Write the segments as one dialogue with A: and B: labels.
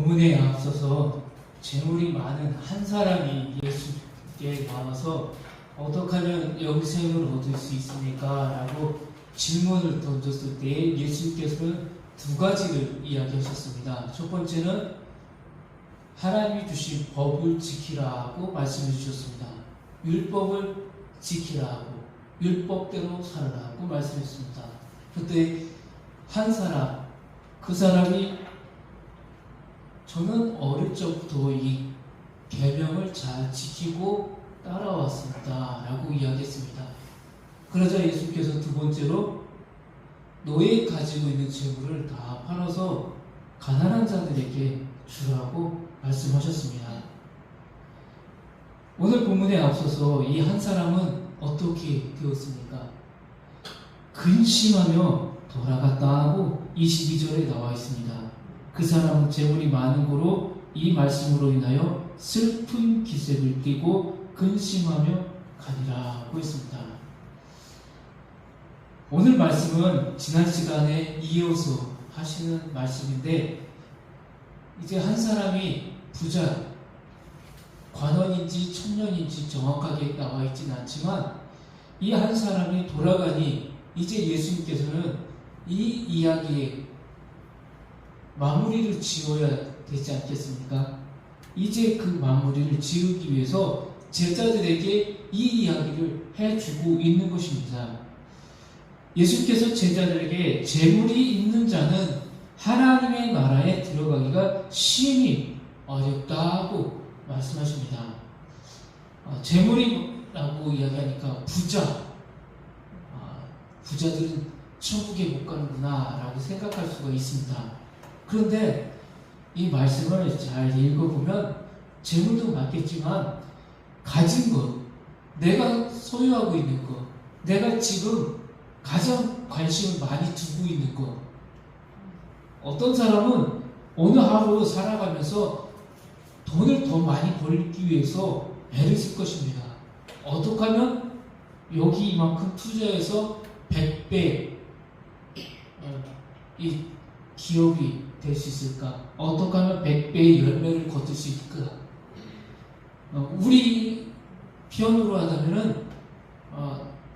A: 본문에 앞서서 재물이 많은 한 사람이 예수께 나와서 어떻게 하면 영생을 얻을 수 있습니까? 라고 질문을 던졌을 때 예수님께서는 두 가지를 이야기하셨습니다. 첫 번째는 하나님이 주신 법을 지키라고 말씀해 주셨습니다. 율법을 지키라고, 율법대로 살아라고 말씀했습니다. 그때 한 사람, 그 사람이 저는 어릴 적부터 이 계명을 잘 지키고 따라왔습니다 라고 이야기했습니다. 그러자 예수께서 두 번째로 너희 가지고 있는 재물을 다 팔아서 가난한 자들에게 주라고 말씀하셨습니다. 오늘 본문에 앞서서 이 한 사람은 어떻게 되었습니까? 근심하며 돌아갔다 하고 22절에 나와 있습니다. 그 사람은 재물이 많은 고로 이 말씀으로 인하여 슬픈 기색을 띠고 근심하며 가니라고 했습니다. 오늘 말씀은 지난 시간에 이어서 하시는 말씀인데, 이제 한 사람이 부자, 관원인지 청년인지 정확하게 나와 있지는 않지만 이 한 사람이 돌아가니 이제 예수님께서는 이 이야기에 마무리를 지어야 되지 않겠습니까? 이제 그 마무리를 지으기 위해서 제자들에게 이 이야기를 해주고 있는 것입니다. 예수께서 제자들에게 재물이 있는 자는 하나님의 나라에 들어가기가 심히 어렵다고 말씀하십니다. 재물이라고 이야기하니까 부자들은 천국에 못 가는구나 라고 생각할 수가 있습니다. 그런데 이 말씀을 잘 읽어보면 재물도 맞겠지만 가진 것, 내가 소유하고 있는 것, 내가 지금 가장 관심을 많이 두고 있는 것, 어떤 사람은 어느 하루 살아가면서 돈을 더 많이 벌기 위해서 애를 쓸 것입니다. 어떻게 하면 여기 이만큼 투자해서 100배 이 기업이 될 수 있을까? 어떻게 하면 100배의 열매를 거둘 수 있을까? 우리 표현으로 하자면은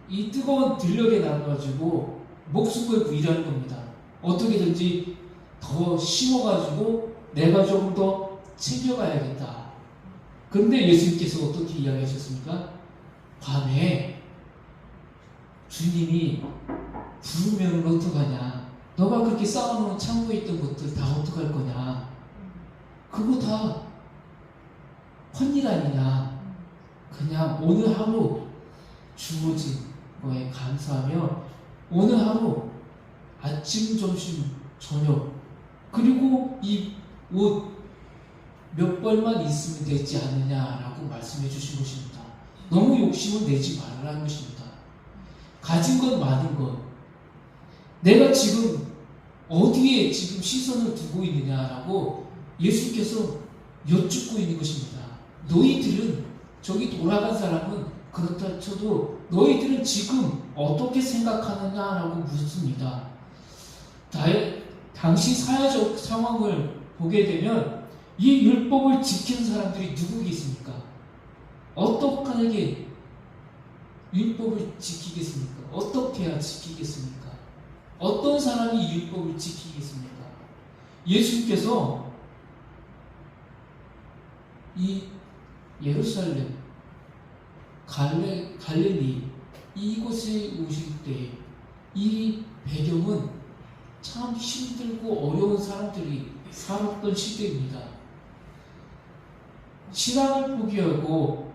A: 이 뜨거운 들녘에 나가지고 목숨 걸고 일하는 겁니다. 어떻게든지 더 심어가지고 내가 조금 더 챙겨가야겠다. 그런데 예수님께서 어떻게 이야기하셨습니까? 밤에 주님이 부르면 어떡하냐? 너가 그렇게 쌓아놓은 창고에 있던 것들 다 어떡할 거냐? 그거 다 헛일 아니냐? 그냥 오늘 하루 주어진 거에 감사하며 오늘 하루 아침, 점심, 저녁 그리고 이 옷 몇 벌만 있으면 되지 않느냐라고 말씀해 주신 것입니다. 너무 욕심을 내지 말라는 것입니다. 가진 것 많은 것, 내가 지금 어디에 지금 시선을 두고 있느냐라고 예수께서 여쭙고 있는 것입니다. 너희들은, 저기 돌아간 사람은 그렇다 쳐도 너희들은 지금 어떻게 생각하느냐라고 묻습니다. 당시 사회적 상황을 보게 되면 이 율법을 지키는 사람들이 누구겠습니까? 어떻게 율법을 지키겠습니까? 어떻게 해야 지키겠습니까? 어떤 사람이 율법을 지키겠습니까? 예수님께서 이 예루살렘, 갈릴리 이곳에 오실 때 이 배경은 참 힘들고 어려운 사람들이 살았던 시대입니다. 신앙을 포기하고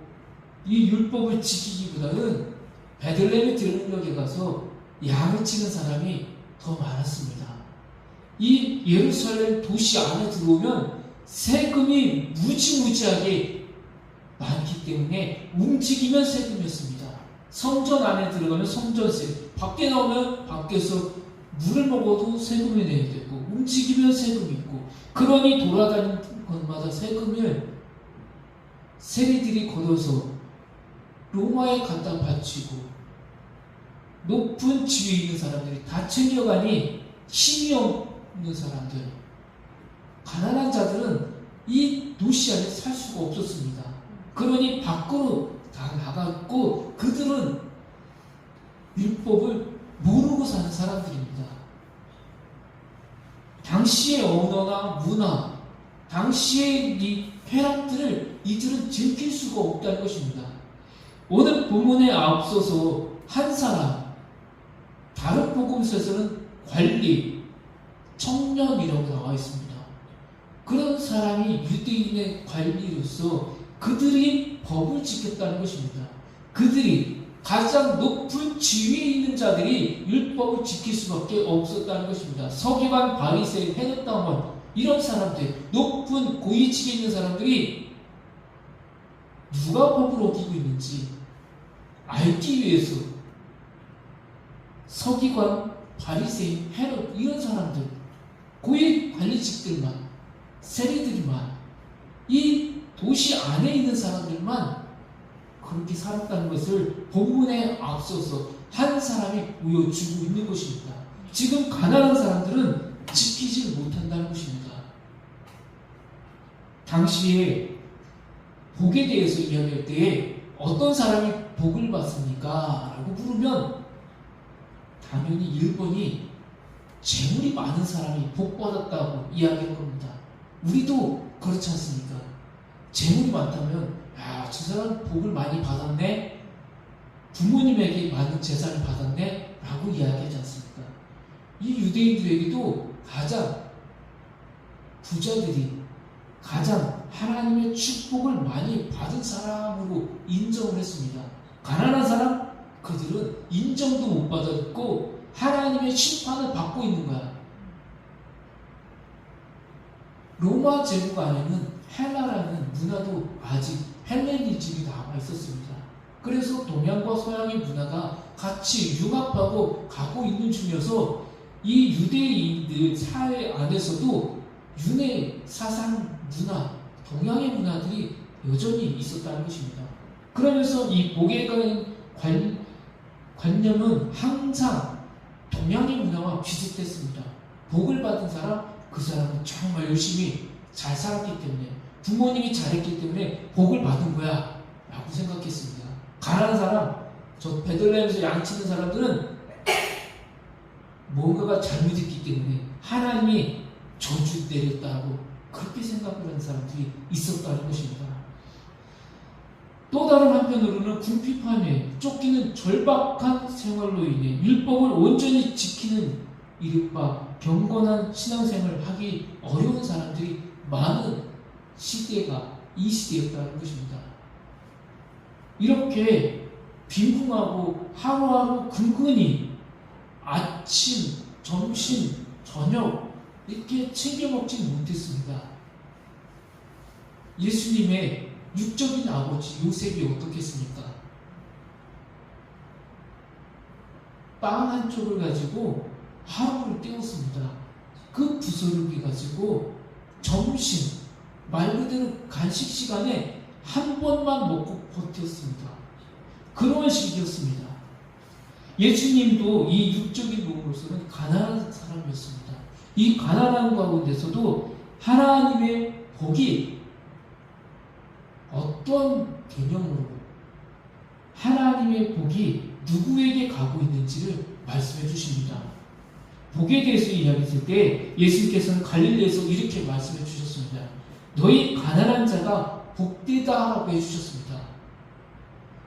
A: 이 율법을 지키기보다는 베들레헴의 들녘에 가서 양을 치는 사람이 더 많았습니다. 이 예루살렘 도시 안에 들어오면 세금이 무지무지하게 많기 때문에 움직이면 세금이었습니다. 성전 안에 들어가면 성전세, 밖에 나오면 밖에서 물을 먹어도 세금이 내야 되고 움직이면 세금이 있고, 그러니 돌아다니는 곳마다 세금을 세리들이 걷어서 로마에 갖다 바치고 높은 지위에 있는 사람들이 다 챙겨가니 힘이 없는 사람들, 가난한 자들은 이 도시 안에 살 수가 없었습니다. 그러니 밖으로 다 나갔고 그들은 율법을 모르고 사는 사람들입니다. 당시의 언어나 문화, 당시의 이 쾌락들을 이들은 즐길 수가 없다는 것입니다. 오늘 본문에 앞서서 한 사람, 다른 복음서에서는 관리, 청년이라고 나와 있습니다. 그런 사람이 유대인의 관리로서 그들이 법을 지켰다는 것입니다. 그들이 가장 높은 지위에 있는 자들이 율법을 지킬 수밖에 없었다는 것입니다. 서기관, 바리새인, 헤롯당원 이런 사람들, 높은 고위직에 있는 사람들이 누가 법을 어기고 있는지 알기 위해서 서기관, 바리새인, 헤롯 이런 사람들, 고위 관리직들만, 세리들만, 이 도시 안에 있는 사람들만 그렇게 살았다는 것을 본문에 앞서서 한 사람이 보여주고 있는 것입니다. 지금 가난한 사람들은 지키지 못한다는 것입니다. 당시에 복에 대해서 이야기할 때에 어떤 사람이 복을 받습니까? 라고 물으면 당연히 1번이 재물이 많은 사람이 복 받았다고 이야기할 겁니다. 우리도 그렇지 않습니까? 재물이 많다면 저 사람 복을 많이 받았네? 부모님에게 많은 재산을 받았네? 라고 이야기하지 않습니까? 이 유대인들에게도 가장 부자들이 가장 하나님의 축복을 많이 받은 사람으로 인정을 했습니다. 가난한 사람? 그들은 인정도 못 받았고 하나님의 심판을 받고 있는 거야. 로마 제국 안에는 헬라라는 문화도 아직 헬레니즘이 남아 있었습니다. 그래서 동양과 서양의 문화가 같이 융합하고 가고 있는 중이어서 이 유대인들 사회 안에서도 윤회 사상 문화, 동양의 문화들이 여전히 있었다는 것입니다. 그러면서 이 복에 관한 관념은 항상 동양의 문화와 비슷했습니다. 복을 받은 사람, 그 사람은 정말 열심히 잘 살았기 때문에, 부모님이 잘했기 때문에 복을 받은 거야 라고 생각했습니다. 가난한 사람, 저 베들레헴에서 양치는 사람들은 뭔가가 잘못했기 때문에 하나님이 저주 내렸다고 그렇게 생각을 하는 사람들이 있었다는 것입니다. 또 다른 한편으로는 궁핍함에 쫓기는 절박한 생활로 인해 율법을 온전히 지키는 이른바 경건한 신앙생활을 하기 어려운 사람들이 많은 시대가 이 시대였다는 것입니다. 이렇게 빈궁하고 하루하루 근근히 아침, 점심, 저녁 이렇게 챙겨 먹지 못했습니다. 예수님의 육적인 아버지 요셉이 어떻겠습니까? 빵 한 쪽을 가지고 하루를 때웠습니다. 그 부스러기 가지고 점심, 말 그대로 간식 시간에 한 번만 먹고 버텼습니다. 그런 식이었습니다. 예수님도 이 육적인 몸으로서는 가난한 사람이었습니다. 이 가난한 가운데서도 하나님의 복이 어떤 개념으로 하나님의 복이 누구에게 가고 있는지를 말씀해 주십니다. 복에 대해서 이야기했을 때 예수님께서는 갈릴리에서 이렇게 말씀해 주셨습니다. 너희 가난한 자가 복되다 라고 해주셨습니다.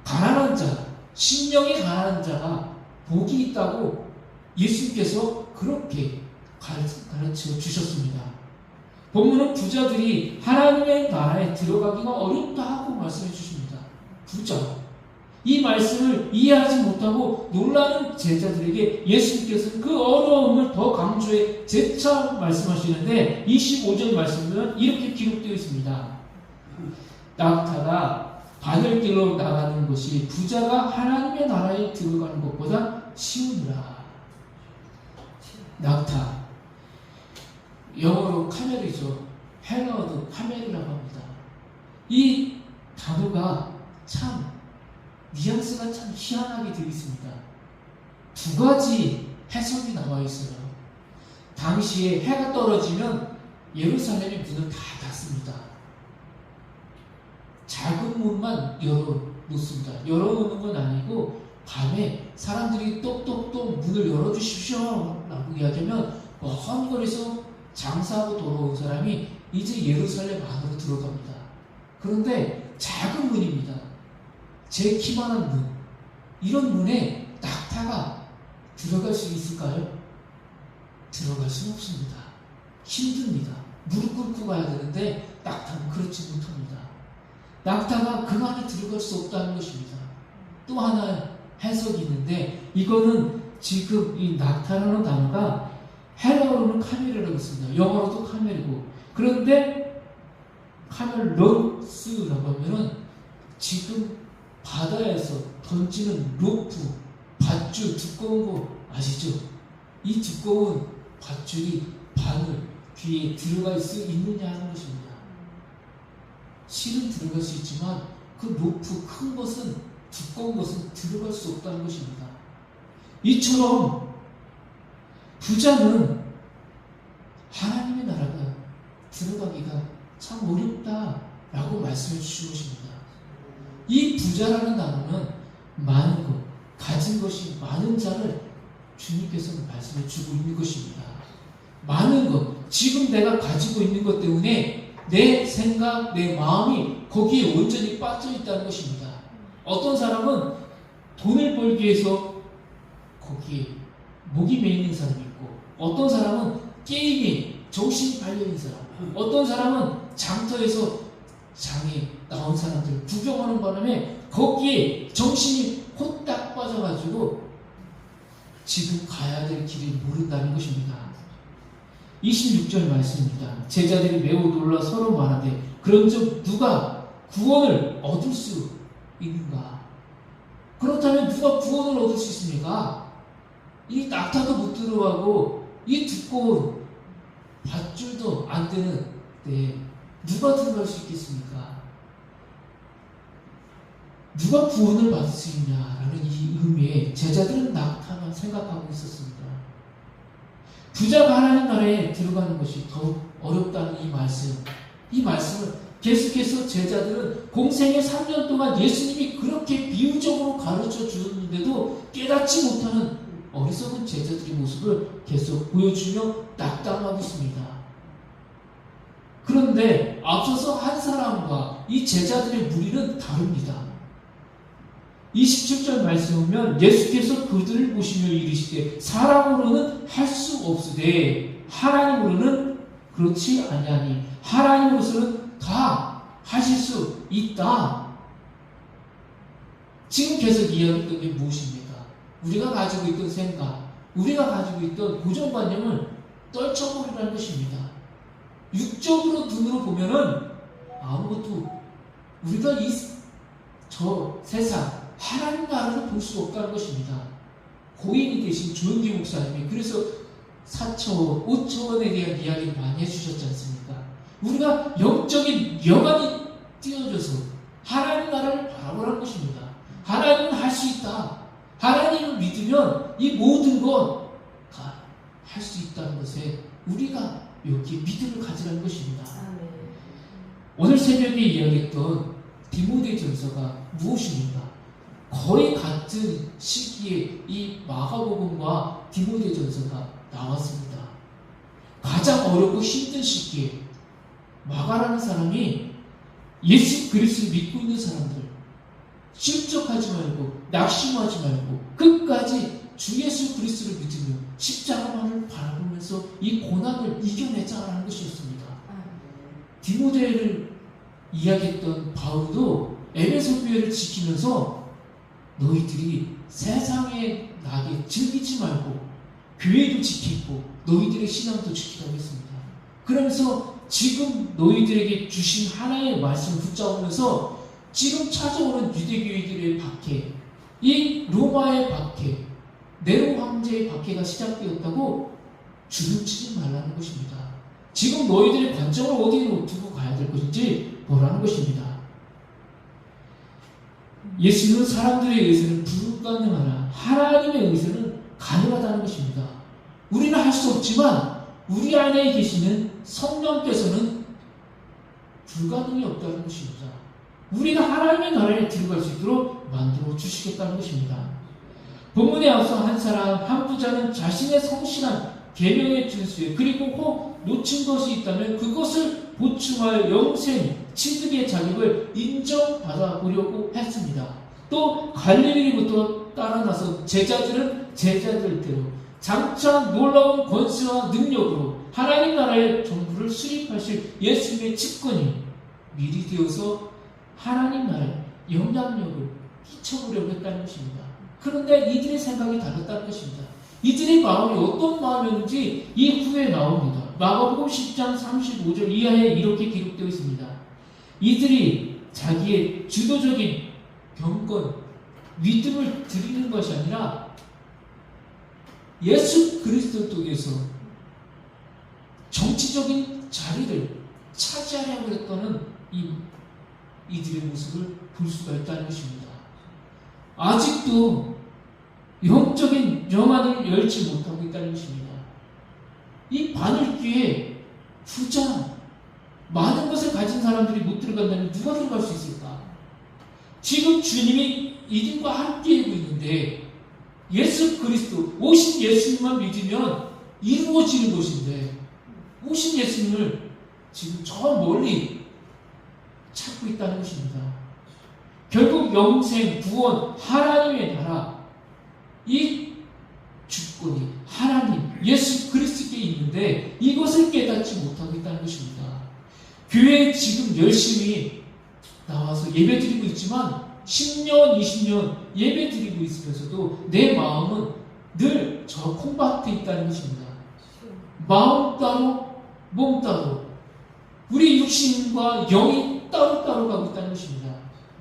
A: 가난한 자, 심령이 가난한 자가 복이 있다고 예수님께서 그렇게 가르쳐 주셨습니다. 본문은 부자들이 하나님의 나라에 들어가기가 어렵다 하고 말씀해 주십니다. 부자. 이 말씀을 이해하지 못하고 놀라는 제자들에게 예수님께서는 그 어려움을 더 강조해 재차 말씀하시는데 25절 말씀은 이렇게 기록되어 있습니다. 낙타가 바늘길로 나가는 것이 부자가 하나님의 나라에 들어가는 것보다 쉬우니라. 낙타. 영어로 카멜이죠. 헬라어도 카멜이라고 합니다. 이 단어가 참 뉘앙스가 참 희한하게 되어 있습니다. 두 가지 해석이 나와 있어요. 당시에 해가 떨어지면 예루살렘의 문을 다 닫습니다. 작은 문만 열어놓습니다. 열어놓는 건 아니고 밤에 사람들이 똑똑똑 문을 열어주십시오 라고 이야기하면 먼 거리에서 장사하고 돌아온 사람이 이제 예루살렘 안으로 들어갑니다. 그런데 작은 문입니다. 제 키만한 문. 이런 문에 낙타가 들어갈 수 있을까요? 들어갈 수는 없습니다. 힘듭니다. 무릎 꿇고 가야 되는데 낙타는 그렇지 못합니다. 낙타가 그 안에 들어갈 수 없다는 것입니다. 또 하나 해석이 있는데 이거는 지금 이 낙타라는 단어가 헬라어로는 카멜이라고 있습니다. 영어로도 카멜이고 그런데 카멜로스라고 하면은 지금 바다에서 던지는 로프, 밧줄 두꺼운 거 아시죠? 이 두꺼운 밧줄이 바늘 귀에 들어갈 수 있느냐 하는 것입니다. 실은 들어갈 수 있지만 그 로프 큰 것은 두꺼운 것은 들어갈 수 없다는 것입니다. 이처럼 부자는 하나님의 나라가 들어가기가 참 어렵다라고 말씀해 주신 것입니다. 이 부자라는 단어는 많은 것, 가진 것이 많은 자를 주님께서 말씀해 주고 있는 것입니다. 많은 것, 지금 내가 가지고 있는 것 때문에 내 생각, 내 마음이 거기에 온전히 빠져 있다는 것입니다. 어떤 사람은 돈을 벌기 위해서 거기에 목이 메이는 사람이 있고 어떤 사람은 게임에 정신이 팔려있는 사람, 어떤 사람은 장터에서 장에 나온 사람들 구경하는 바람에 거기에 정신이 홀딱 빠져가지고 지금 가야 될 길을 모른다는 것입니다. 26절 말씀입니다. 제자들이 매우 놀라 서로 말하되 그런즉 누가 구원을 얻을 수 있는가? 그렇다면 누가 구원을 얻을 수 있습니까? 이 낙타도 못 들어가고 이 두꺼운 밧줄도 안 되는 누가 들어갈 수 있겠습니까? 누가 구원을 받을 수 있냐라는 이 의미에 제자들은 낙타만 생각하고 있었습니다. 부자가 하나님 나라에 들어가는 것이 더욱 어렵다는 이 말씀을 계속해서 제자들은 공생의 3년 동안 예수님이 그렇게 비유적으로 가르쳐 주었는데도 깨닫지 못하는 어리석은 제자들의 모습을 계속 보여주며 낙담하고 있습니다. 그런데 앞서서 한 사람과 이 제자들의 무리는 다릅니다. 27절 말씀 보면 예수께서 그들을 보시며 이르시되 사람으로는 할 수 없으되 하나님으로는 그렇지 아니하니 하나님으로서는 다 하실 수 있다. 지금 계속 이야기했던 게 무엇입니까? 우리가 가지고 있던 생각, 우리가 가지고 있던 고정관념을 떨쳐버리라는 것입니다. 육적으로 눈으로 보면은 아무것도 우리가 저 세상 하나님 나라를 볼 수 없다는 것입니다. 고인이 되신 조영기 목사님이 그래서 4천, 5천 원에 대한 이야기를 많이 해주셨지 않습니까? 우리가 영적인 영안이 띄어져서 하나님 나라를 바라보라는 것입니다. 하나님은 할 수 있다. 하나님을 믿으면 이 모든 것 다 할 수 있다는 것에 우리가 여기에 믿음을 가지라는 것입니다. 오늘 새벽에 이야기했던 디모데전서가 무엇입니까? 거의 같은 시기에 이 마가복음과 디모데전서가 나왔습니다. 가장 어렵고 힘든 시기에 마가라는 사람이 예수 그리스도를 믿고 있는 사람들 실족하지 말고 낙심하지 말고 끝까지 주 예수 그리스도를 믿으며 십자가만을 바라보면서 이 고난을 이겨내자라는 것이었습니다. 디모데를 이야기했던 바울도 에베소 교회를 지키면서 너희들이 세상의 낙에 즐기지 말고 교회도 지키고 너희들의 신앙도 지키라고 했습니다. 그러면서 지금 너희들에게 주신 하나의 말씀을 붙잡으면서 지금 찾아오는 유대교회들의 박해, 이 로마의 박해, 네로 황제의 박해가 시작되었다고 주눅치지 말라는 것입니다. 지금 너희들의 관점을 어디로 두고 가야 될 것인지 보라는 것입니다. 예수는 사람들의 의사는 불가능하나 하나님의 의사는 가능하다는 것입니다. 우리는 할 수 없지만 우리 안에 계시는 성령께서는 불가능이 없다는 것입니다. 우리가 하나님의 나라에 들어갈 수 있도록 만들어 주시겠다는 것입니다. 본문에 앞서 한 사람, 한 부자는 자신의 성실한 계명의 준수에 그리고 혹 놓친 것이 있다면 그것을 보충하여 영생, 취득의 자격을 인정받아 보려고 했습니다. 또 갈릴리부터 따라 나서 제자들은 제자들대로 장차 놀라운 권세와 능력으로 하나님 나라의 정부를 수립하실 예수님의 집권이 미리 되어서 하나님 나라에 영향력을 끼쳐보려고 했다는 것입니다. 그런데 이들의 생각이 달랐다는 것입니다. 이들의 마음이 어떤 마음이었는지 이후에 나옵니다. 마가복음 10장 35절 이하에 이렇게 기록되어 있습니다. 이들이 자기의 주도적인 경건, 믿음을 드리는 것이 아니라 예수 그리스도 쪽에서 정치적인 자리를 차지하려고 했다는 이들의 모습을 볼 수가 있다는 것입니다. 아직도 영적인 영안을 열지 못하고 있다는 것입니다. 이 바늘귀에 부자, 많은 것을 가진 사람들이 못 들어간다면 누가 들어갈 수 있을까? 지금 주님이 이들과 함께 하고 있는데 예수 그리스도, 오신 예수님만 믿으면 이루어지는 것인데 오신 예수님을 지금 저 멀리 찾고 있다는 것입니다. 결국 영생, 구원, 하나님의 나라, 이 주권이 하나님, 예수 그리스도께 있는데 이것을 깨닫지 못하고 있다는 것입니다. 교회에 지금 열심히 나와서 예배드리고 있지만 10년, 20년 예배드리고 있으면서도 내 마음은 늘 저 콩밭에 있다는 것입니다. 마음 따로, 몸 따로, 우리 육신과 영이 따로따로 가고 있다는 것입니다.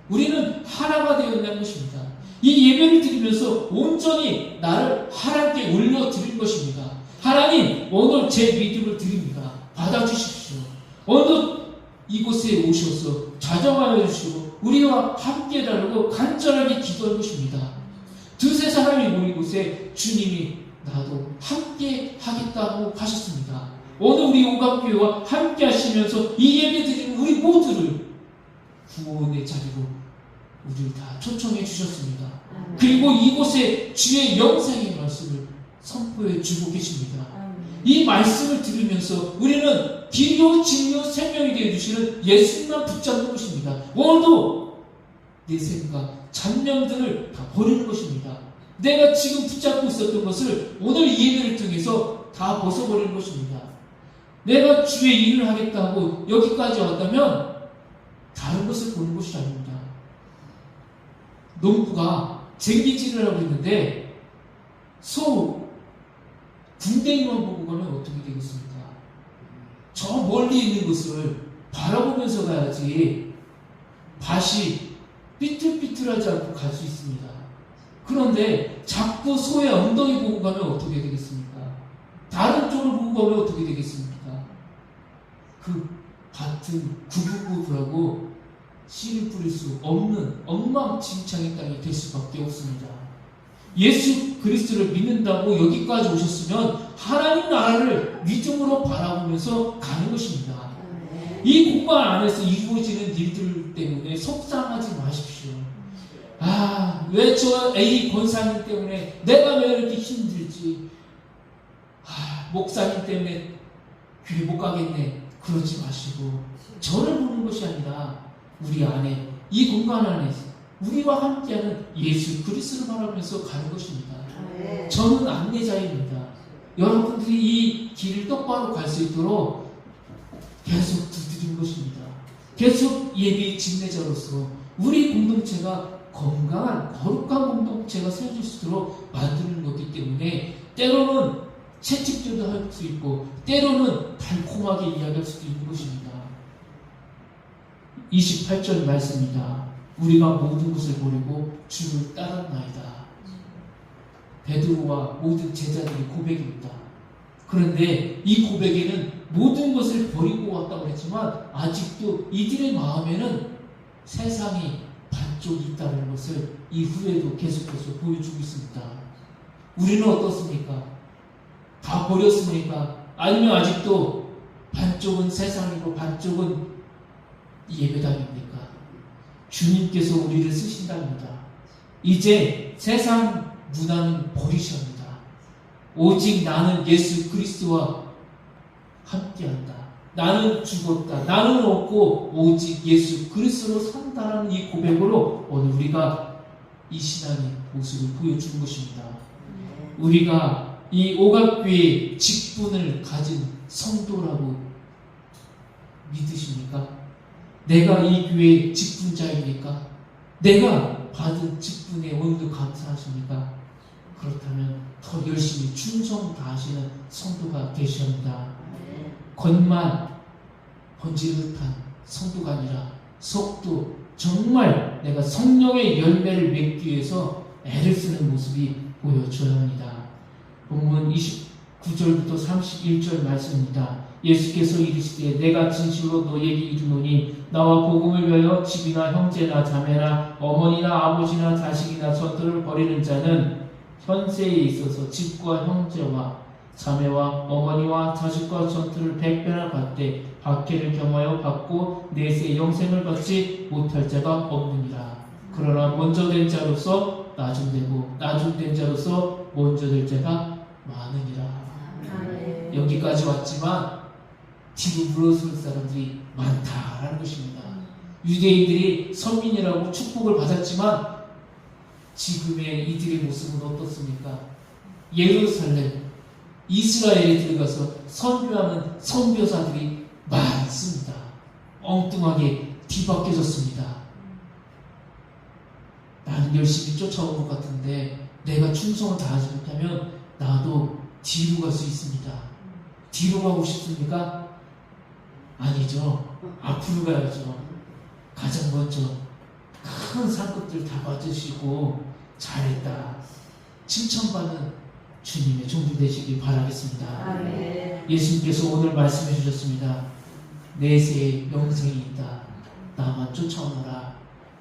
A: 우리는 하나가 되었다는 것입니다. 이 예배를 드리면서 온전히 나를 하나님께 올려드릴 것입니다. 하나님, 오늘 제 믿음을 드립니다. 받아주십시오. 오늘 이곳에 오셔서 자정하여 주시고 우리와 함께 해달라고 간절하게 기도할 것입니다. 두세 사람이 모인 곳에 주님이 나도 함께 하겠다고 하셨습니다. 오늘 우리 오감교회와 함께 하시면서 이 예배 드리는 우리 모두를 구원의 자리로 우리를 다 초청해 주셨습니다. 그리고 이곳에 주의 영생의 말씀을 선포해 주고 계십니다. 이 말씀을 들으면서 우리는 길이요 진리요 생명이 되어 주시는 예수님만 붙잡는 것입니다. 오늘도 내 생각, 잡념들을 다 버리는 것입니다. 내가 지금 붙잡고 있었던 것을 오늘 이 예배를 통해서 다 벗어버리는 것입니다. 내가 주의 일을 하겠다고 여기까지 왔다면 다른 것을 보는 것이 아닙니다. 농부가 쟁기질을 하고 있는데 군대기만 보고 가면 어떻게 되겠습니까? 저 멀리 있는 것을 바라보면서 가야지 밭이 삐뚤삐뚤하지 않고 갈 수 있습니다. 그런데 자꾸 소의 엉덩이 보고 가면 어떻게 되겠습니까? 다른 쪽을 보고 가면 어떻게 되겠습니까? 그 밭은 구불구불하고 씨를 뿌릴 수 없는 엉망진창의 땅이 될 수밖에 없습니다. 예수 그리스도를 믿는다고 여기까지 오셨으면 하나님 나라를 믿음으로 바라보면서 가는 것입니다. 이 공간 안에서 이루어지는 일들 때문에 속상하지 마십시오. 왜 저 A 권사님 때문에 내가 왜 이렇게 힘들지? 목사님 때문에 교회 못 가겠네. 그러지 마시고 저를 보는 것이 아니라 우리 안에, 이 공간 안에서 우리와 함께하는 예수 그리스도를 바라보면서 가는 것입니다. 저는 안내자입니다. 여러분들이 이 길을 똑바로 갈 수 있도록 계속 두드리는 것입니다. 계속 예비 집례자로서 우리 공동체가 건강한 거룩한 공동체가 세워질 수 있도록 만드는 것이기 때문에 때로는 채찍질도 할 수 있고 때로는 달콤하게 이야기할 수도 있는 것입니다. 28절 말씀입니다. 우리가 모든 것을 버리고 주를 따랐나이다. 베드로와 모든 제자들의 고백입니다. 그런데 이 고백에는 모든 것을 버리고 왔다고 했지만 아직도 이들의 마음에는 세상이 반쪽이 있다는 것을 이후에도 계속해서 보여주고 있습니다. 우리는 어떻습니까? 다 버렸습니까? 아니면 아직도 반쪽은 세상이고 반쪽은 예배당입니까? 주님께서 우리를 쓰신답니다. 이제 세상 문화는 버리셔야 합니다. 오직 나는 예수 그리스도와 함께한다. 나는 죽었다. 나는 없고 오직 예수 그리스도로 산다라는 이 고백으로 오늘 우리가 이 신앙의 모습을 보여준 것입니다. 우리가 이 오각교회의 직분을 가진 성도라고 믿으십니까? 내가 이 교회의 직분자입니까? 내가 받은 직분에 오늘도 감사하십니까? 그렇다면 더 열심히 충성 다하시는 성도가 되셔야 합니다. 겉만 번지르듯한 성도가 아니라 속도 정말 내가 성령의 열매를 맺기 위해서 애를 쓰는 모습이 보여줘야 합니다. 본문 29절부터 31절 말씀입니다. 예수께서 이르시되 내가 진실로 너에게 이르노니 나와 복음을 위하여 집이나 형제나 자매나 어머니나 아버지나 자식이나 전토를 벌이는 자는 현세에 있어서 집과 형제와 자매와 어머니와 자식과 전투를 100배나 받되 박해를 경하여 받고 내세 영생을 받지 못할 자가 없느니라. 그러나 먼저 된 자로서 나중되고 나중된 자로서 먼저 될 자가 많으니라. 여기까지 왔지만 뒤로 물러설 사람들이 많다라는 것입니다. 유대인들이 선민이라고 축복을 받았지만 지금의 이들의 모습은 어떻습니까? 예루살렘 이스라엘에 들어가서 선교하는 선교사들이 많습니다. 엉뚱하게 뒤바뀌어졌습니다. 나는 열심히 쫓아온 것 같은데 내가 충성을 다하지 못하면 나도 뒤로 갈 수 있습니다. 뒤로 가고 싶습니까? 아니죠. 앞으로 가야죠. 가장 먼저 큰 상급들 다 받으시고 잘했다 칭찬받는 주님의 종들 되시길 바라겠습니다. 예수님께서 오늘 말씀해 주셨습니다. 내세에 영생이 있다. 나만 쫓아오너라.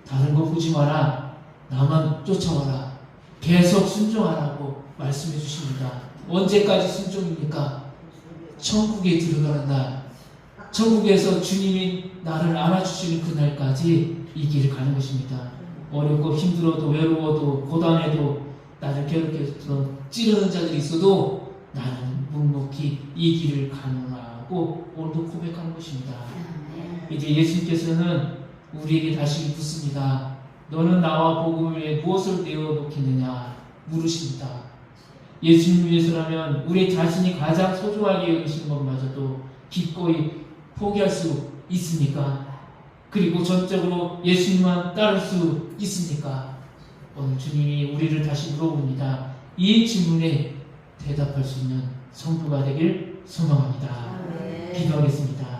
A: 다른 거 보지 마라. 나만 쫓아와라. 계속 순종하라고 말씀해 주십니다. 언제까지 순종입니까? 천국에 들어가는 날, 천국에서 주님이 나를 안아주시는 그날까지 이 길을 가는 것입니다. 어렵고 힘들어도 외로워도 고단해도 나를 괴롭혀서 찌르는 자들이 있어도 나는 묵묵히 이 길을 가노라고 오늘도 고백하는 것입니다. 이제 예수님께서는 우리에게 다시 묻습니다. 너는 나와 복음을 위해 무엇을 내어놓겠느냐 물으십니다. 예수님 위해서라면 우리 자신이 가장 소중하게 여기시는 것마저도 기꺼이 포기할 수 있습니까? 그리고 전적으로 예수님만 따를 수 있습니까? 오늘 주님이 우리를 다시 물어봅니다. 이 질문에 대답할 수 있는 성도가 되길 소망합니다. 기도하겠습니다.